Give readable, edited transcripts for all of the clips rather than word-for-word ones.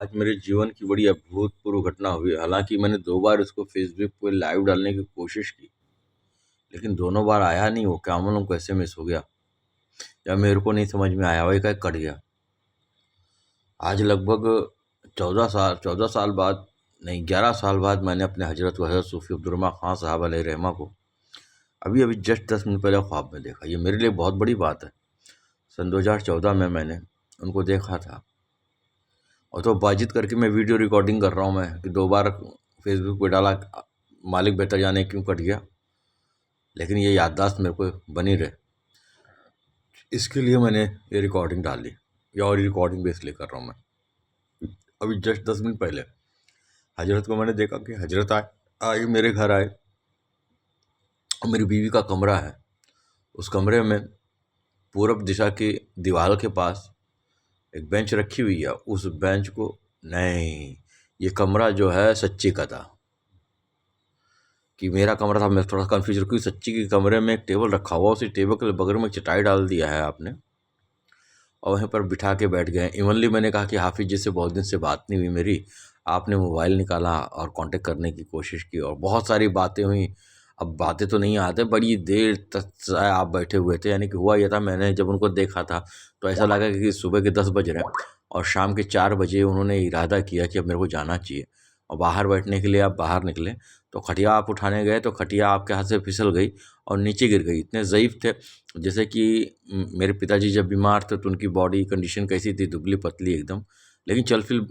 आज मेरे जीवन की बड़ी अभूतपूर्व घटना हुई। हालांकि मैंने 2 बार उसको फेसबुक पे लाइव डालने की कोशिश की, लेकिन दोनों बार आया नहीं। वो क्या मालूम कैसे मिस हो गया, या मेरे को नहीं समझ में आया, वही का कट गया। आज लगभग 14 साल बाद, नहीं 11 साल बाद मैंने अपने हजरत सूफी अब्दुर्रमा खान साहब अलैहि रहमा को अभी अभी जस्ट 10 मिनट पहले ख्वाब में देखा। ये मेरे लिए बहुत बड़ी बात है। सन 2014 में मैंने उनको देखा था, और तो बातचीत करके मैं वीडियो रिकॉर्डिंग कर रहा हूँ मैं कि 2 बार फेसबुक पे डाला। मालिक बेहतर जाने क्यों कट गया, लेकिन ये याददाश्त मेरे को बनी रहे, इसके लिए मैंने ये रिकॉर्डिंग डाली। या और रिकॉर्डिंग भी इसलिए कर रहा हूँ मैं। अभी जस्ट 10 मिनट पहले हजरत को मैंने देखा कि हजरत आए मेरे घर आए, और मेरी बीवी का कमरा है। उस कमरे में पूरब दिशा की दीवार के पास एक बेंच रखी हुई है। उस बेंच को, नहीं, ये कमरा जो है सच्ची का था। कि मेरा कमरा था, मैं थोड़ा कंफ्यूज क्योंकि सच्ची के कमरे में एक टेबल रखा हुआ, उसी टेबल के बगल में चटाई डाल दिया है आपने, और वहीं पर बिठा के बैठ गए। इवनली मैंने कहा कि हाफिज जी से बहुत दिन से बात नहीं हुई मेरी, आपने मोबाइल निकाला और कांटेक्ट करने की कोशिश की, और बहुत सारी बातें हुई। अब बातें तो नहीं आते, बड़ी देर तक आप बैठे हुए थे। यानी कि हुआ यह था, मैंने जब उनको देखा था तो ऐसा लगा कि सुबह के 10 बज रहे हैं और शाम के 4 बजे उन्होंने इरादा किया कि अब मेरे को जाना चाहिए, और बाहर बैठने के लिए आप बाहर निकले। तो खटिया आप उठाने गए तो खटिया आपके हाथ से फिसल गई और नीचे गिर गई। इतने ज़ईफ़ थे, जैसे कि मेरे पिताजी जब बीमार थे तो उनकी बॉडी कंडीशन कैसी थी, दुबली पतली एकदम, लेकिन चल फिर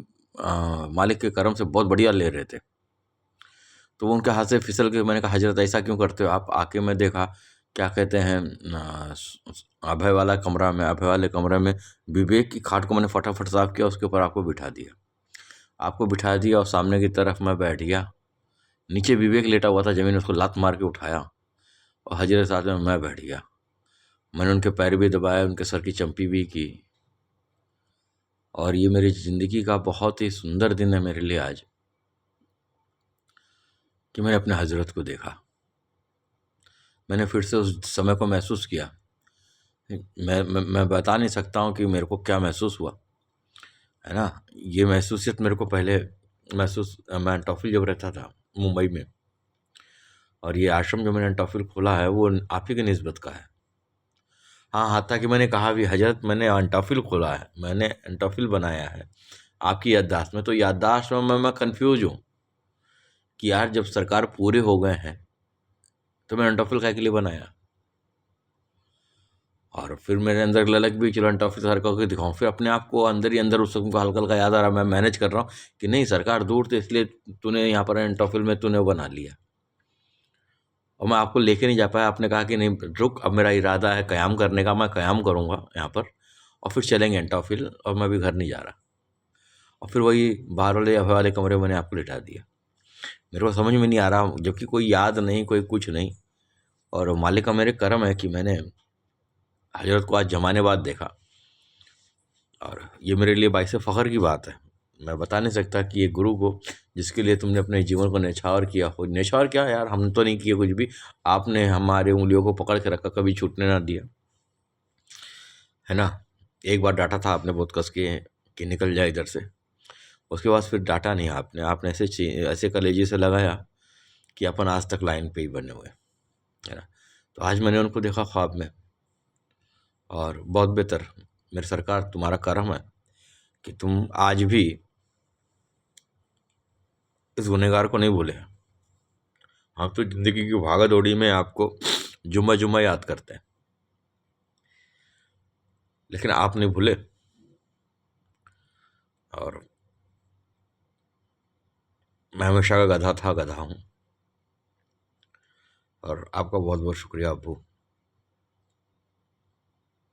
मालिक के करम से बहुत बढ़िया ले रहे थे। तो वो उनके हाथ से फिसल के, मैंने कहा हजरत ऐसा क्यों करते हो आप? आके मैं देखा, क्या कहते हैं, अभय वाला कमरा में, अभय वाले कमरे में विवेक की खाट को मैंने फटाफट साफ किया, उसके ऊपर आपको बिठा दिया और सामने की तरफ मैं बैठ गया। नीचे विवेक लेटा हुआ था जमीन, उसको लात मार के उठाया और हजरत साथ में मैं बैठ गया। मैंने उनके पैर भी दबाए, उनके सर की चंपी भी की, और ये मेरी ज़िंदगी का बहुत ही सुंदर दिन है मेरे लिए आज, कि मैंने अपने हजरत को देखा। मैंने फिर से उस समय को महसूस किया। मैं बता नहीं सकता हूँ कि मेरे को क्या महसूस हुआ, है ना। ये महसूसियत मेरे को पहले मैं एंटोफिल जब रहता था मुंबई में, और ये आश्रम जो मैंने एंटोफिल खोला है वो आप ही की निस्बत का है। हाँ, हाथा कि मैंने कहा भी हजरत मैंने एंटोफिल खोला है, मैंने एंटोफिल बनाया है आपकी याददाश्त में। तो याददाश्त में मैं कन्फ्यूज हूँ कि यार जब सरकार पूरे हो गए हैं तो मैं एंटोफिल काय के लिए बनाया। और फिर मेरे अंदर ललक भी, चलो एंटोफिल सरकार को दिखाऊं। फिर अपने आप को अंदर ही अंदर उस को हल्का हल्का याद आ रहा, मैं मैनेज कर रहा हूँ कि नहीं सरकार दूर थे इसलिए तूने यहाँ पर एंटोफिल में तूने वो बना लिया, और मैं आपको लेके नहीं जा पाया। आपने कहा कि नहीं रुक, अब मेरा इरादा है क़याम करने का, मैं क़याम करूँगा यहाँ पर, और फिर चलेंगे एंटोफिल, और मैं भी घर नहीं जा रहा। और फिर वही बाहर वाले अभय वाले कमरे में मैंने आपको लिटा दिया। मेरे को समझ में नहीं आ रहा, जबकि कोई याद नहीं, कोई कुछ नहीं। और मालिक का मेरे करम है कि मैंने हजरत को आज ज़माने बाद देखा, और ये मेरे लिए बाइस फ़ख्र की बात है। मैं बता नहीं सकता कि ये गुरु को, जिसके लिए तुमने अपने जीवन को न्यौछावर किया हो। न्यौछावर क्या यार, हम तो नहीं किए कुछ भी, आपने हमारे उंगलियों को पकड़ के रखा, कभी छूटने ना दिया, है ना। एक बार डांटा था आपने बहुत कस के कि निकल जाए इधर से, उसके बाद फिर डांटा नहीं आपने। आपने ऐसे कलेजे से लगाया कि अपन आज तक लाइन पे ही बने हुए, है ना। तो आज मैंने उनको देखा ख्वाब में, और बहुत बेहतर। मेरी सरकार, तुम्हारा करम है कि तुम आज भी इस गुनहगार को नहीं भूले। हम तो ज़िंदगी की भागा दौड़ी में आपको जुम्मा जुम्मा याद करते हैं, लेकिन आप नहीं भूले। और मैं हमेशा का गधा था, गधा हूँ। और आपका बहुत बहुत शुक्रिया अब्बू।